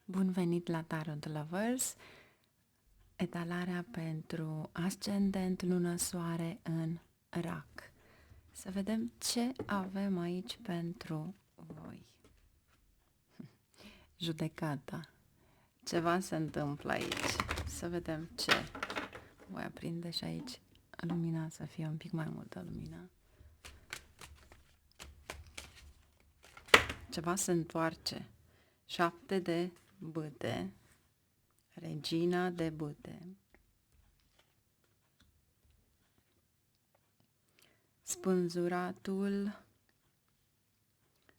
Bun venit la Tarot Lovers, etalarea pentru ascendent, lună, soare în Rac. Să vedem ce avem aici pentru voi. Judecata. Ceva se întâmplă aici. Să vedem ce. Voi aprinde și aici lumina, să fie un pic mai multă lumină. Ceva se întoarce. 7 de bâte. Regina de bâte. Spânzuratul,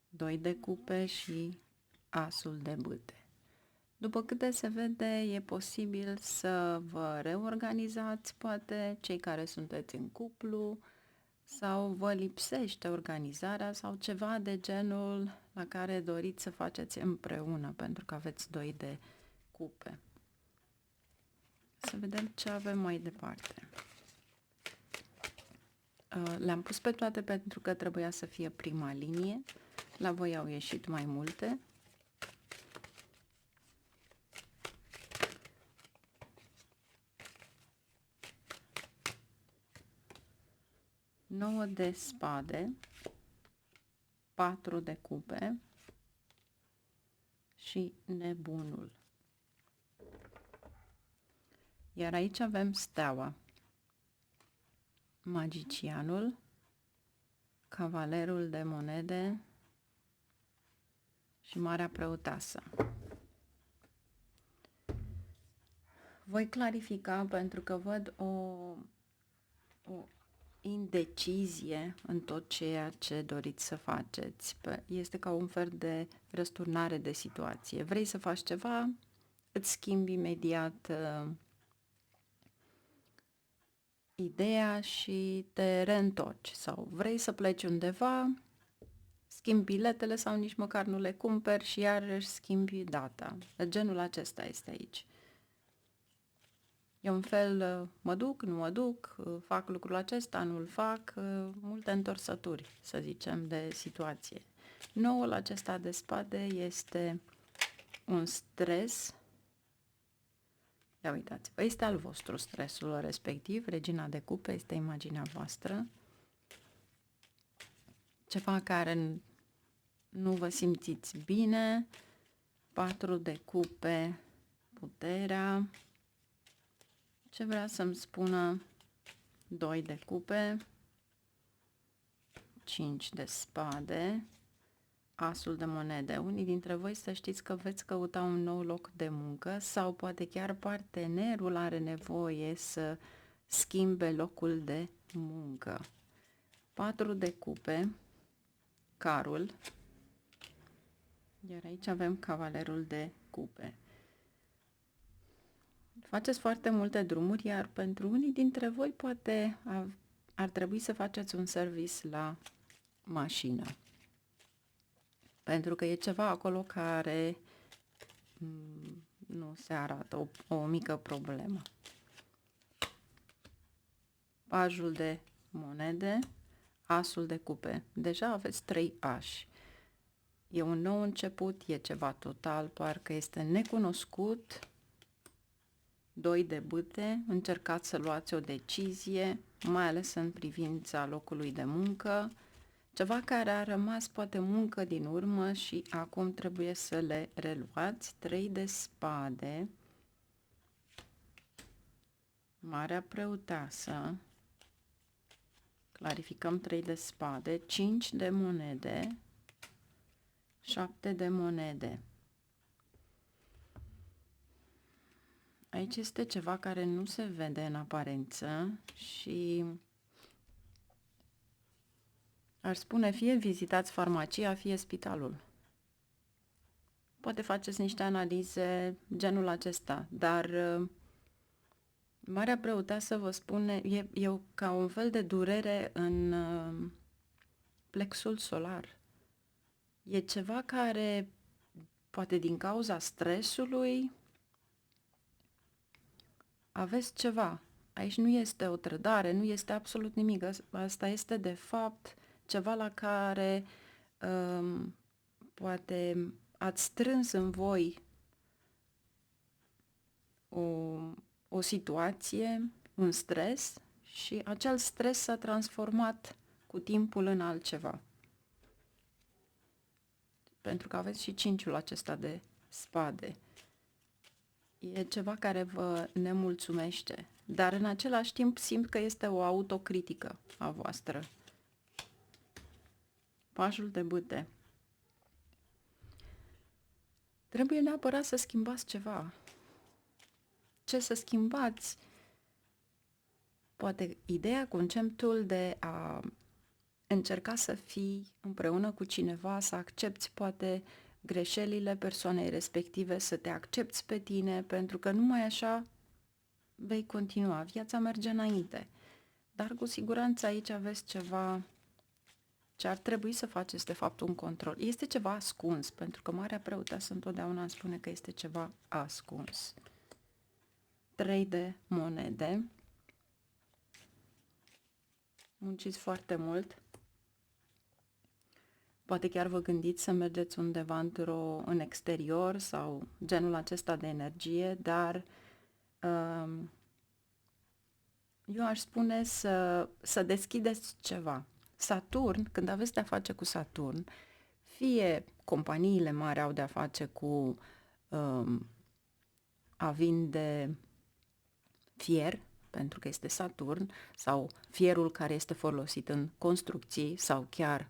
2 de cupe și asul de bâte. După câte se vede, e posibil să vă reorganizați, poate cei care sunteți în cuplu, sau vă lipsește organizarea sau ceva de genul la care doriți să faceți împreună, pentru că aveți 2 de cupe. Să vedem ce avem mai departe. Le-am pus pe toate pentru că trebuia să fie prima linie. La voi au ieșit mai multe. Nouă de spade, 4 de cupe și nebunul. Iar aici avem steaua, magicianul, cavalerul de monede și marea preoteasă. Voi clarifica pentru că văd o indecizie în tot ceea ce doriți să faceți. Este ca un fel de răsturnare de situație. Vrei să faci ceva, îți schimbi imediat ideea și te reîntorci. Sau vrei să pleci undeva, schimbi biletele sau nici măcar nu le cumperi și iarăși schimbi data. Genul acesta este aici. E un fel, mă duc, nu mă duc, fac lucrul acesta, nu-l fac, multe întorsături, să zicem, de situație. Noul acesta de spade este un stres. Ia uitați-vă, este al vostru stresul respectiv, regina de cupe este imaginea voastră. Ceva care nu vă simțiți bine, 4 de cupe, puterea. Ce vrea să-mi spună 2 de cupe, 5 de spade, asul de monede. Unii dintre voi să știți că veți căuta un nou loc de muncă sau poate chiar partenerul are nevoie să schimbe locul de muncă. 4 de cupe, carul, iar aici avem cavalerul de cupe. Faceți foarte multe drumuri, iar pentru unii dintre voi poate ar trebui să faceți un service la mașină. Pentru că e ceva acolo care nu se arată, o mică problemă. Pajul de monede, asul de cupe. Deja aveți 3 ași. E un nou început, e ceva total, parcă este necunoscut. 2 de bâte, încercați să luați o decizie, mai ales în privința locului de muncă, ceva care a rămas poate muncă din urmă și acum trebuie să le reluați. 3 de spade, marea preoteasă, clarificăm 3 de spade, 5 de monede, 7 de monede. Aici este ceva care nu se vede în aparență și ar spune fie vizitați farmacia, fie spitalul. Poate faceți niște analize genul acesta, dar marea preoteasă vă spune, e ca un fel de durere în plexul solar. E ceva care, poate din cauza stresului, aveți ceva. Aici nu este o trădare, nu este absolut nimic. Asta este, de fapt, ceva la care poate ați strâns în voi o, o situație, un stres și acel stres s-a transformat cu timpul în altceva. Pentru că aveți și cinciul acesta de spade. E ceva care vă nemulțumește, dar în același timp simt că este o autocritică a voastră. Pașul de bâte. Trebuie neapărat să schimbați ceva. Ce să schimbați? Poate ideea, conceptul de a încerca să fii împreună cu cineva, să accepti poate greșelile persoanei respective, să te accepti pe tine, pentru că numai așa vei continua. Viața merge înainte. Dar cu siguranță aici aveți ceva ce ar trebui să faceți, de fapt, un control. Este ceva ascuns, pentru că Marea Preoteasă întotdeauna îmi spune că este ceva ascuns. 3 de monede. Munciți foarte mult. Poate chiar vă gândiți să mergeți undeva în exterior sau genul acesta de energie, dar eu aș spune să deschideți ceva. Saturn, când aveți de-a face cu Saturn, fie companiile mari au de-a face cu a vinde fier, pentru că este Saturn, sau fierul care este folosit în construcții sau chiar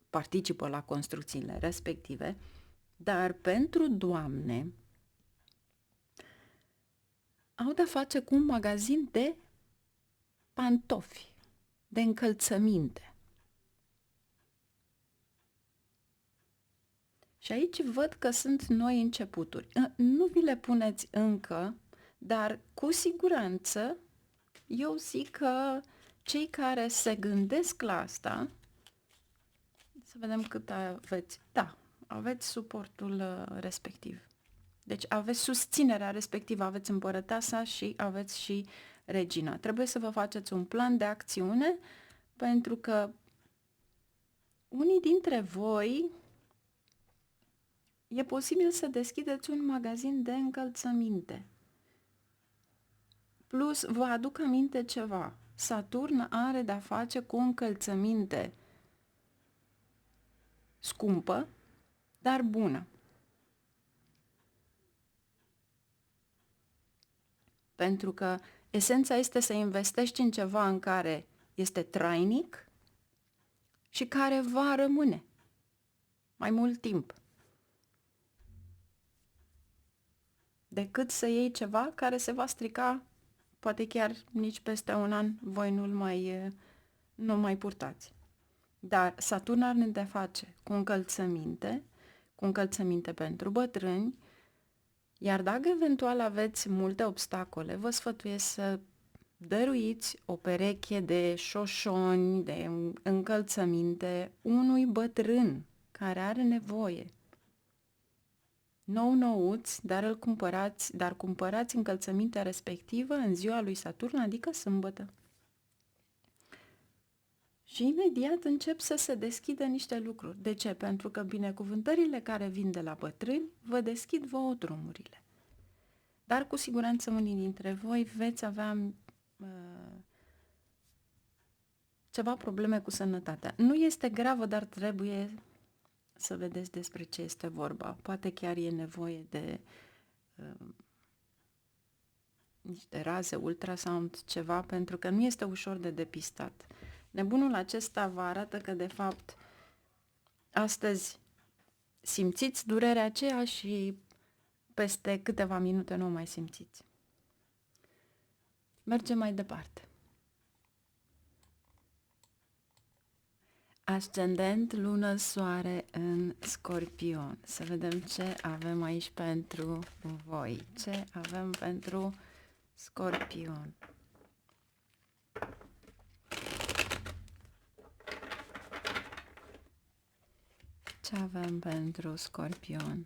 participă la construcțiile respective, dar pentru doamne au de-a face cu un magazin de pantofi, de încălțăminte. Și aici văd că sunt noi începuturi. Nu vi le puneți încă, dar cu siguranță eu zic că cei care se gândesc la asta, să vedem cât aveți. Da, aveți suportul respectiv. Deci aveți susținerea respectivă, aveți împărăteasa și aveți și regina. Trebuie să vă faceți un plan de acțiune, pentru că unii dintre voi e posibil să deschideți un magazin de încălțăminte. Plus, vă aduc aminte ceva. Saturn are de-a face cu încălțăminte scumpă, dar bună. Pentru că esența este să investești în ceva în care este trainic și care va rămâne mai mult timp. Decât să iei ceva care se va strica, poate chiar nici peste un an, voi nu mai purtați. Dar Saturn are de face cu încălțăminte pentru bătrâni, iar dacă eventual aveți multe obstacole, vă sfătuiesc să dăruiți o pereche de șoșoni, de încălțăminte unui bătrân care are nevoie. Nou-nouți, dar cumpărați încălțămintea respectivă în ziua lui Saturn, adică sâmbătă. Și imediat încep să se deschidă niște lucruri. De ce? Pentru că binecuvântările care vin de la bătrâni vă deschid vouă drumurile. Dar cu siguranță unii dintre voi veți avea ceva probleme cu sănătatea. Nu este gravă, dar trebuie să vedeți despre ce este vorba. Poate chiar e nevoie de niște raze, ultrasound, ceva, pentru că nu este ușor de depistat. Nebunul acesta vă arată că, de fapt, astăzi simțiți durerea aceea și peste câteva minute nu o mai simțiți. Mergem mai departe. Ascendent, lună, soare în Scorpion. Să vedem ce avem aici pentru voi. Ce avem pentru Scorpion? Ce avem pentru Scorpion?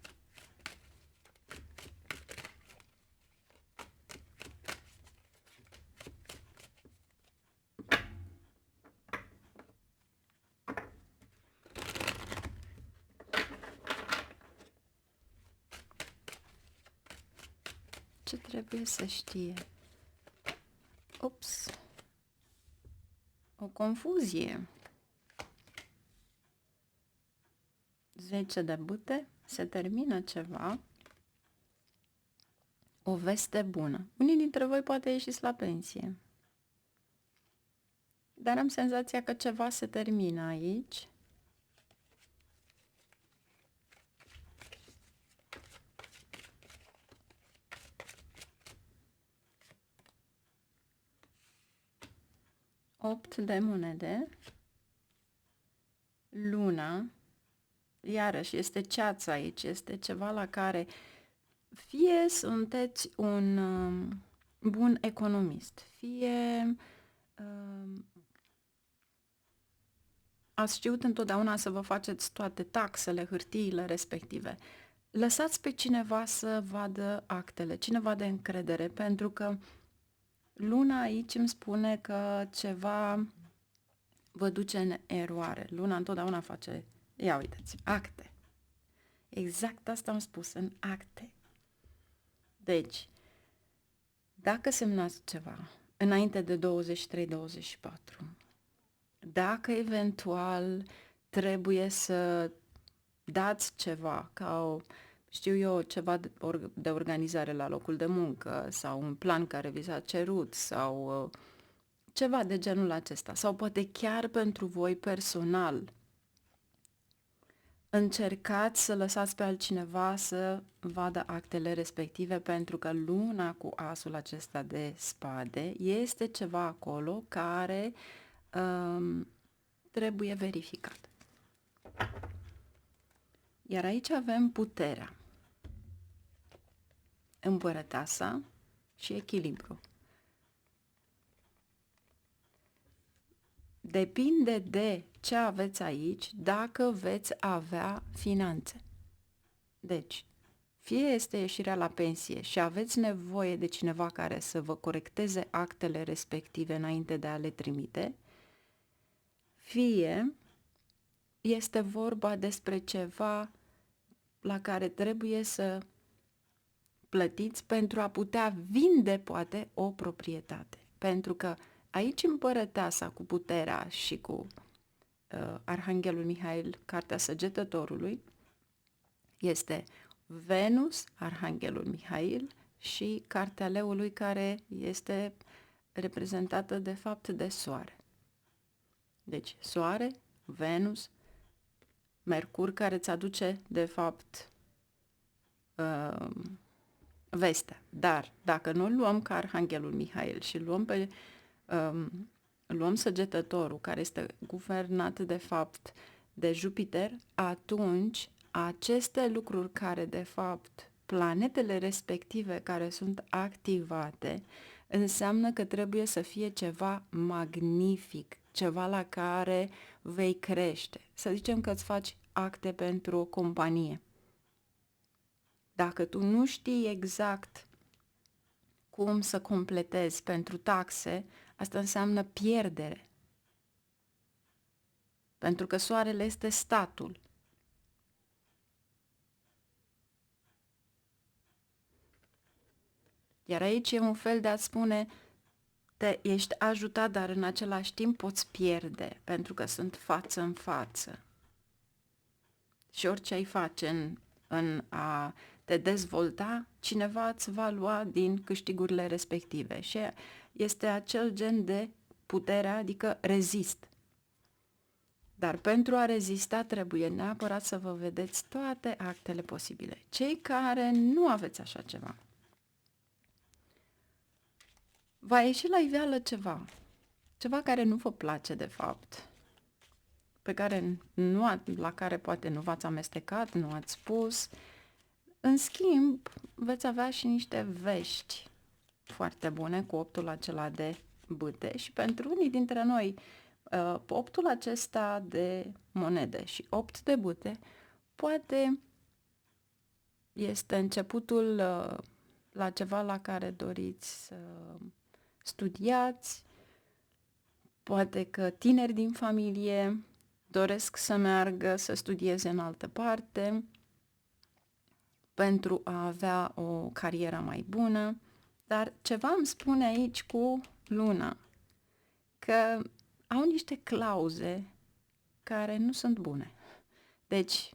ce trebuie să știe. Ups! O confuzie. 10 de bâte, se termină ceva, o veste bună. Unii dintre voi poate ieșiți la pensie. Dar am senzația că ceva se termină aici. Opt de monede. Luna. Iarăși, este ceața aici, este ceva la care fie sunteți un bun economist, fie ați știut întotdeauna să vă faceți toate taxele, hârtiile respective. Lăsați pe cineva să vadă actele, cineva de încredere, pentru că luna aici îmi spune că ceva vă duce în eroare. Luna întotdeauna face, ia uitați, acte. Exact asta am spus, în acte. Deci, dacă semnați ceva înainte de 23-24, dacă eventual trebuie să dați ceva, ca o, știu eu, ceva de organizare la locul de muncă sau un plan care vi s-a cerut sau ceva de genul acesta, sau poate chiar pentru voi personal, încercați să lăsați pe altcineva să vadă actele respective, pentru că luna cu asul acesta de spade este ceva acolo care trebuie verificat. Iar aici avem puterea, împărăteasa și echilibru. Depinde de ce aveți aici dacă veți avea finanțe. Deci, fie este ieșirea la pensie și aveți nevoie de cineva care să vă corecteze actele respective înainte de a le trimite, fie este vorba despre ceva la care trebuie să plătiți pentru a putea vinde, poate, o proprietate. Pentru că aici împărăteasa cu puterea și cu Arhanghelul Mihail, cartea Săgetătorului, este Venus, Arhanghelul Mihail, și cartea Leului, care este reprezentată de fapt de Soare. Deci Soare, Venus, Mercur, care îți aduce de fapt vestea. Dar dacă nu luăm ca Arhanghelul Mihail și luăm Săgetătorul, care este guvernat de fapt de Jupiter, atunci aceste lucruri care de fapt planetele respective care sunt activate, înseamnă că trebuie să fie ceva magnific, ceva la care vei crește. Să zicem că îți faci acte pentru o companie. Dacă tu nu știi exact cum să completezi pentru taxe, asta înseamnă pierdere. Pentru că soarele este statul. Iar aici e un fel de a spune, ești ajutat, dar în același timp poți pierde, pentru că sunt față în față. Și orice ai face în a te dezvolta, cineva îți va lua din câștigurile respective. Și este acel gen de putere, adică rezist. Dar pentru a rezista trebuie neapărat să vă vedeți toate actele posibile. Cei care nu aveți așa ceva, va ieși la iveală ceva care nu vă place de fapt, la care poate nu v-ați amestecat, nu ați spus. În schimb, veți avea și niște vești foarte bune cu optul acela de bâte și pentru unii dintre noi, optul acesta de monede și 8 de bâte poate este începutul la ceva la care doriți să studiați, poate că tineri din familie doresc să meargă să studieze în altă parte, pentru a avea o carieră mai bună, dar ceva îmi spune aici cu luna, că au niște clauze care nu sunt bune. Deci,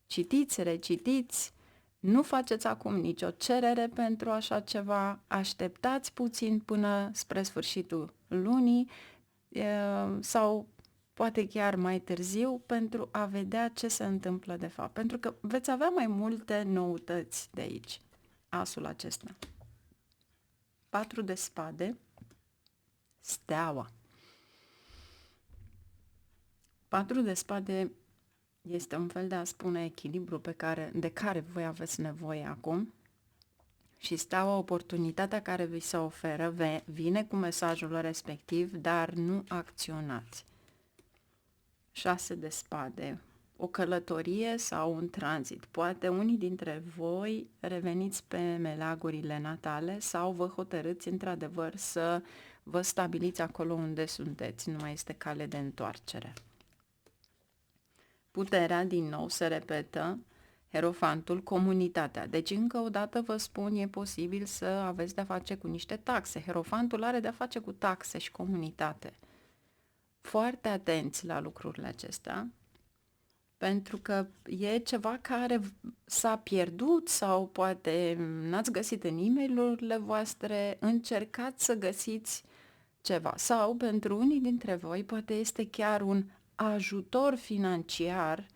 citiți, recitiți, nu faceți acum nicio cerere pentru așa ceva, așteptați puțin până spre sfârșitul lunii sau poate chiar mai târziu pentru a vedea ce se întâmplă de fapt. Pentru că veți avea mai multe noutăți de aici, asul acesta. 4 de spade, steaua. 4 de spade este un fel de a spune echilibru de care voi aveți nevoie acum și steaua, oportunitatea care vi se oferă, vine cu mesajul respectiv, dar nu acționați. 6 de spade, o călătorie sau un tranzit. Poate unii dintre voi reveniți pe meleagurile natale sau vă hotărâți într-adevăr să vă stabiliți acolo unde sunteți, nu mai este cale de întoarcere. Puterea, din nou, se repetă, Hierofantul, comunitatea. Deci, încă o dată vă spun, e posibil să aveți de-a face cu niște taxe. Hierofantul are de-a face cu taxe și comunitate. Foarte atenți la lucrurile acestea, pentru că e ceva care s-a pierdut sau poate n-ați găsit în e-mail-urile voastre, încercați să găsiți ceva. Sau, pentru unii dintre voi, poate este chiar un ajutor financiar,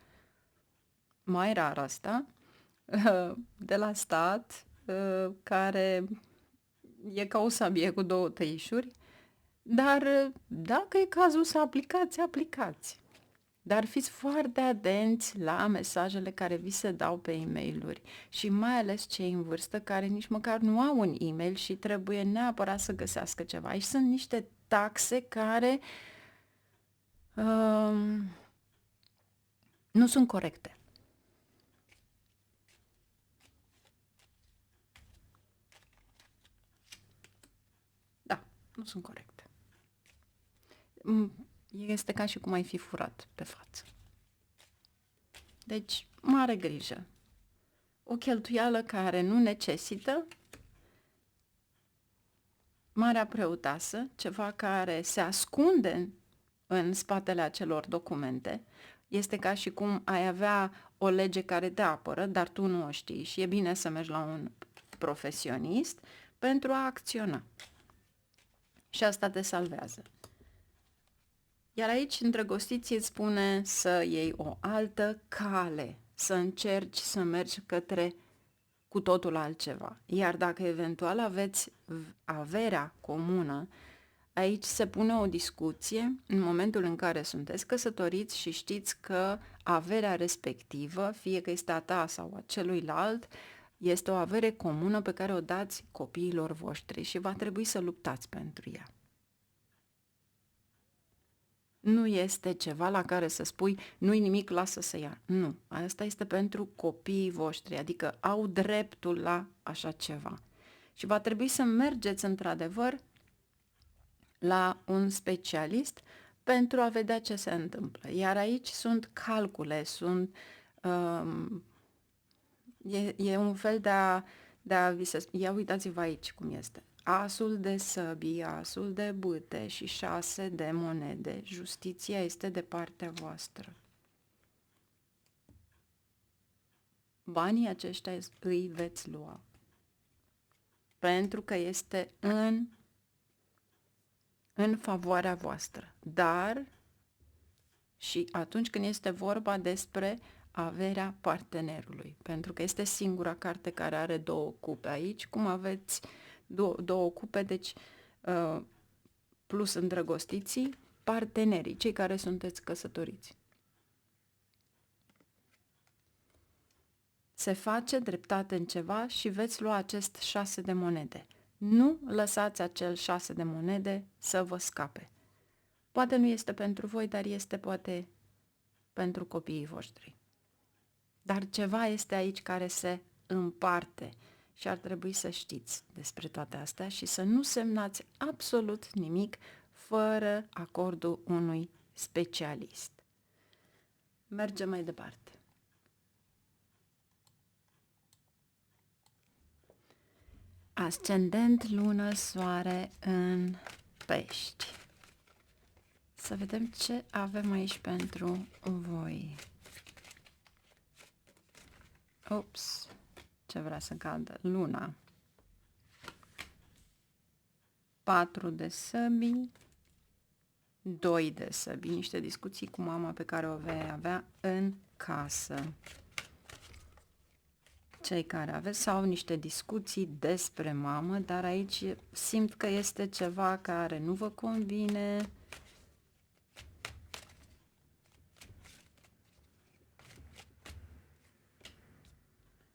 mai rar asta, de la stat, care e ca o sabie cu două tăișuri, dar dacă e cazul să aplicați, aplicați. Dar fiți foarte atenți la mesajele care vi se dau pe e-mail-uri și mai ales cei în vârstă care nici măcar nu au un e-mail și trebuie neapărat să găsească ceva. Aici sunt niște taxe care nu sunt corecte. Da, nu sunt corecte. Este ca și cum ai fi furat pe față. Deci, mare grijă. O cheltuială care nu necesită, marea preotasă, ceva care se ascunde în spatele acelor documente, este ca și cum ai avea o lege care te apără, dar tu nu o știi și e bine să mergi la un profesionist pentru a acționa. Și asta te salvează. Iar aici, îndrăgostiții îți spune să iei o altă cale, să încerci să mergi către cu totul altceva. Iar dacă eventual aveți averea comună, aici se pune o discuție în momentul în care sunteți căsătoriți și știți că averea respectivă, fie că este a ta sau a celuilalt, este o avere comună pe care o dați copiilor voștri și va trebui să luptați pentru ea. Nu este ceva la care să spui, nu-i nimic, lasă să ia. Nu, asta este pentru copiii voștri, adică au dreptul la așa ceva. Și va trebui să mergeți într-adevăr la un specialist pentru a vedea ce se întâmplă. Iar aici sunt calcule, e un fel de a ia uitați-vă aici cum este. Asul de săbii, asul de bâte și 6 de monede. Justiția este de partea voastră. Banii aceștia îi veți lua. Pentru că este în favoarea voastră. Dar și atunci când este vorba despre averea partenerului. Pentru că este singura carte care are 2 cupe aici. Cum aveți două cupe, deci plus îndrăgostiții, partenerii, cei care sunteți căsătoriți. Se face dreptate în ceva și veți lua acest 6 de monede. Nu lăsați acel 6 de monede să vă scape. Poate nu este pentru voi, dar este poate pentru copiii voștri. Dar ceva este aici care se împarte și ar trebui să știți despre toate astea și să nu semnați absolut nimic fără acordul unui specialist. Mergem mai departe. Ascendent, lună, soare în Pești. Să vedem ce avem aici pentru voi. Ups, ce vrea să cadă? Luna. 4 de săbii, 2 de săbii, niște discuții cu mama pe care o vei avea în casă. Cei care aveți sau niște discuții despre mamă, dar aici simt că este ceva care nu vă convine.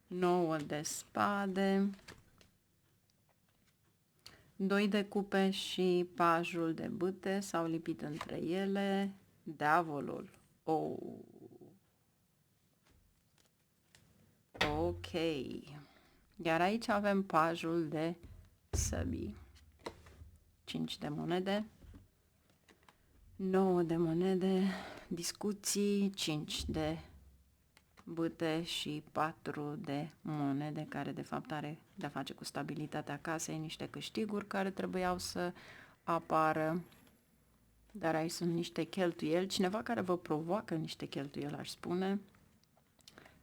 Nouă de spade, 2 de cupe și pajul de bâte s-au lipit între ele, diavolul. Oh. Ok. Iar aici avem pajul de săbii. 5 de monede, 9 de monede, discuții, 5 de bâte și 4 de monede, care de fapt are de-a face cu stabilitatea casei, niște câștiguri care trebuiau să apară, dar aici sunt niște cheltuieli, cineva care vă provoacă niște cheltuieli, aș spune.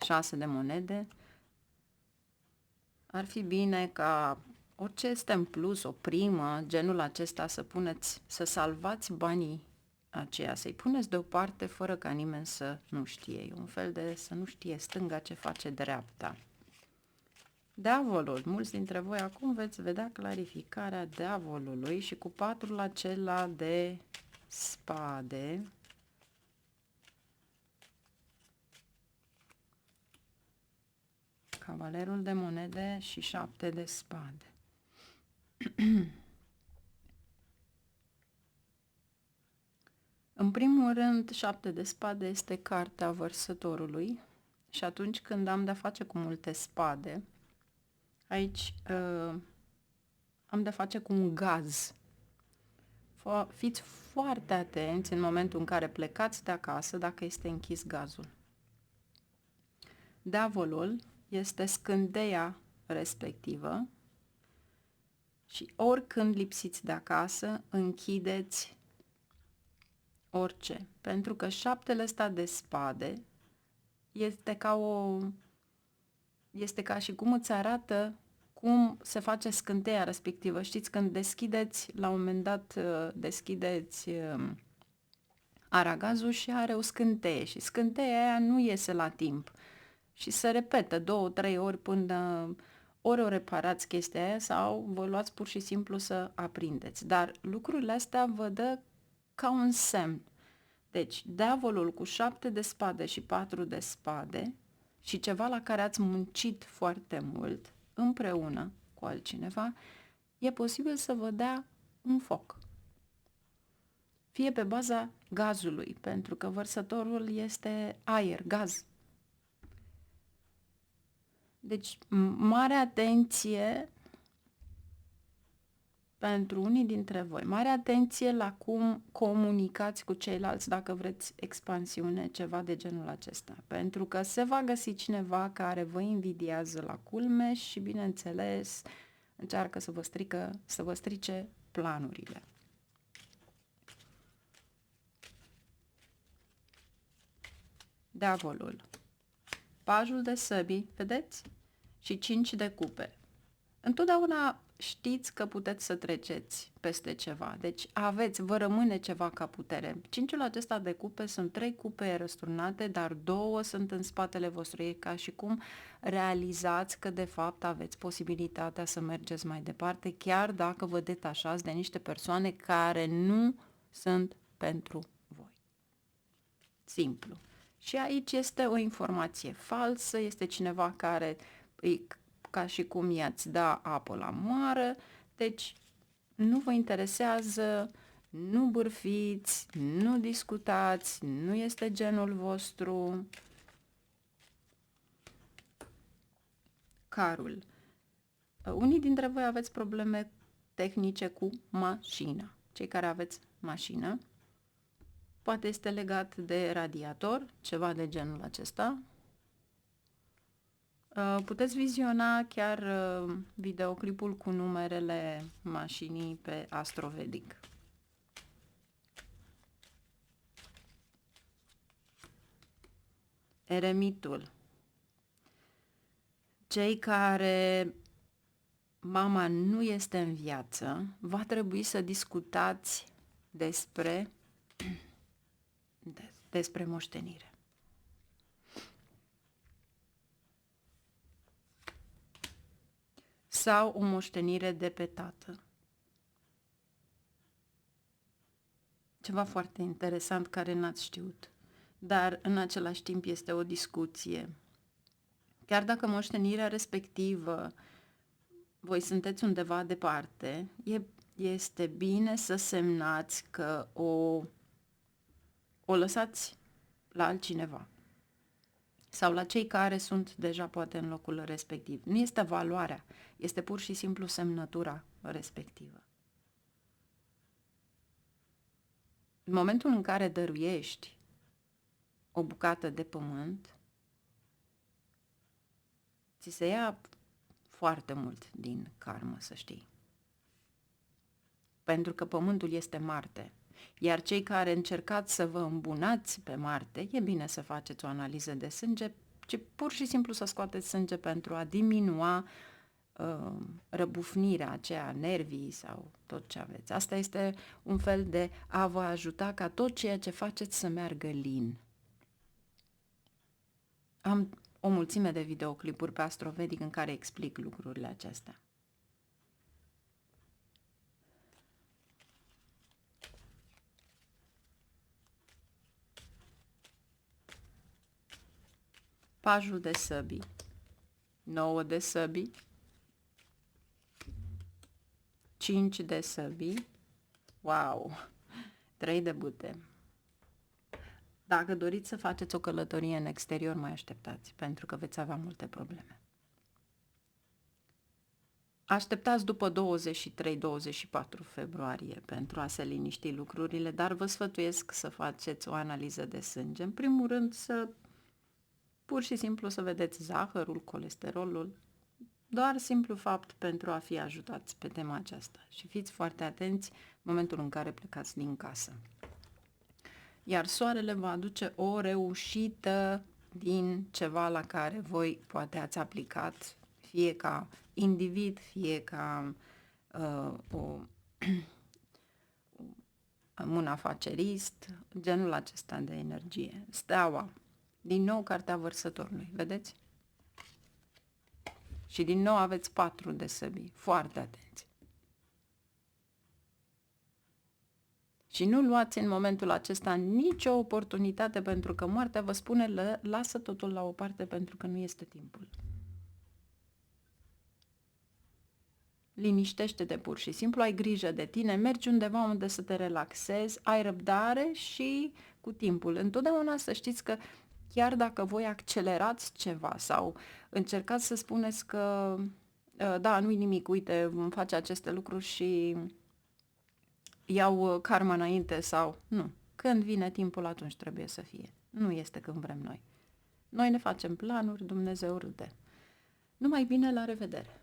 6 de monede. Ar fi bine ca orice este în plus, o primă, genul acesta, să puneți, să salvați banii aceea, să-i puneți deoparte fără ca nimeni să nu știe. E un fel de să nu știe stânga ce face dreapta. Diavolul. Mulți dintre voi acum veți vedea clarificarea diavolului și cu patrul acela de spade. Cavalerul de monede și 7 de spade. În primul rând, 7 de spade este cartea vărsătorului și atunci când am de-a face cu multe spade, aici am de-a face cu un gaz. Fiți foarte atenți în momentul în care plecați de acasă dacă este închis gazul. Diavolul este scânteia respectivă și oricând lipsiți de acasă, închideți orice. Pentru că 7-le ăsta de spade este ca și cum îți arată cum se face scânteia respectivă. Știți, când deschideți, la un moment dat deschideți aragazul și are o scânteie și scânteia aia nu iese la timp și se repetă 2-3 ori până ori o reparați chestia aia sau vă luați pur și simplu să aprindeți. Dar lucrurile astea vă dă ca un semn. Deci, diavolul cu 7 de spade și 4 de spade și ceva la care ați muncit foarte mult împreună cu altcineva, e posibil să vă dea un foc. Fie pe baza gazului, pentru că vărsătorul este aer, gaz. Deci, mare atenție pentru unii dintre voi. Mare atenție la cum comunicați cu ceilalți dacă vreți expansiune, ceva de genul acesta. Pentru că se va găsi cineva care vă invidiază la culme și, bineînțeles, încearcă să vă strice planurile. Diavolul. Pajul de săbii, vedeți? Și 5 de cupe. Întotdeauna știți că puteți să treceți peste ceva. Deci vă rămâne ceva ca putere. 5-ul acesta de cupe sunt 3 cupe răsturnate, dar 2 sunt în spatele vostru. E ca și cum realizați că de fapt aveți posibilitatea să mergeți mai departe, chiar dacă vă detașați de niște persoane care nu sunt pentru voi. Simplu. Și aici este o informație falsă, este cineva care ca și cum i-ați da apă la moară, deci nu vă interesează, nu bârfiți, nu discutați, nu este genul vostru. Carul. Unii dintre voi aveți probleme tehnice cu mașina. Cei care aveți mașină, poate este legat de radiator, ceva de genul acesta. Puteți viziona chiar videoclipul cu numerele mașinii pe Astrovedic. Eremitul. Cei care mama nu este în viață, va trebui să discutați despre moștenire. Sau o moștenire de pe tată. Ceva foarte interesant care n-ați știut, dar în același timp este o discuție. Chiar dacă moștenirea respectivă voi sunteți undeva departe, este bine să semnați că o lăsați la altcineva sau la cei care sunt deja poate în locul respectiv. Nu este valoarea, este pur și simplu semnătura respectivă. În momentul în care dăruiești o bucată de pământ, ți se ia foarte mult din karmă, să știi. Pentru că pământul este Marte. Iar cei care încercați să vă îmbunați pe Marte, e bine să faceți o analiză de sânge, ci pur și simplu să scoateți sânge pentru a diminua răbufnirea aceea, nervii sau tot ce aveți. Asta este un fel de a vă ajuta ca tot ceea ce faceți să meargă lin. Am o mulțime de videoclipuri pe Astrovedic în care explic lucrurile acestea. Pajul de săbii, 9 de săbii, 5 de săbii, wow, 3 de bute. Dacă doriți să faceți o călătorie în exterior, mai așteptați, pentru că veți avea multe probleme. Așteptați după 23-24 februarie pentru a se liniști lucrurile, dar vă sfătuiesc să faceți o analiză de sânge. În primul rând, pur și simplu să vedeți zahărul, colesterolul, doar simplu fapt pentru a fi ajutați pe tema aceasta. Și fiți foarte atenți în momentul în care plecați din casă. Iar soarele va aduce o reușită din ceva la care voi poate ați aplicat, fie ca individ, fie ca un afacerist, genul acesta de energie. Steaua. Din nou cartea vărsătorului, vedeți? Și din nou aveți 4 de săbii. Foarte atenți. Și nu luați în momentul acesta nicio oportunitate, pentru că moartea vă spune lasă totul la o parte pentru că nu este timpul. Liniștește-te pur și simplu, ai grijă de tine, mergi undeva unde să te relaxezi, ai răbdare și cu timpul. Întotdeauna să știți că chiar dacă voi accelerați ceva sau încercați să spuneți că da, nu-i nimic, uite, vom face aceste lucruri și iau karma înainte sau nu. Când vine timpul, atunci trebuie să fie. Nu este când vrem noi. Noi ne facem planuri, Dumnezeu râde. Numai bine, la revedere!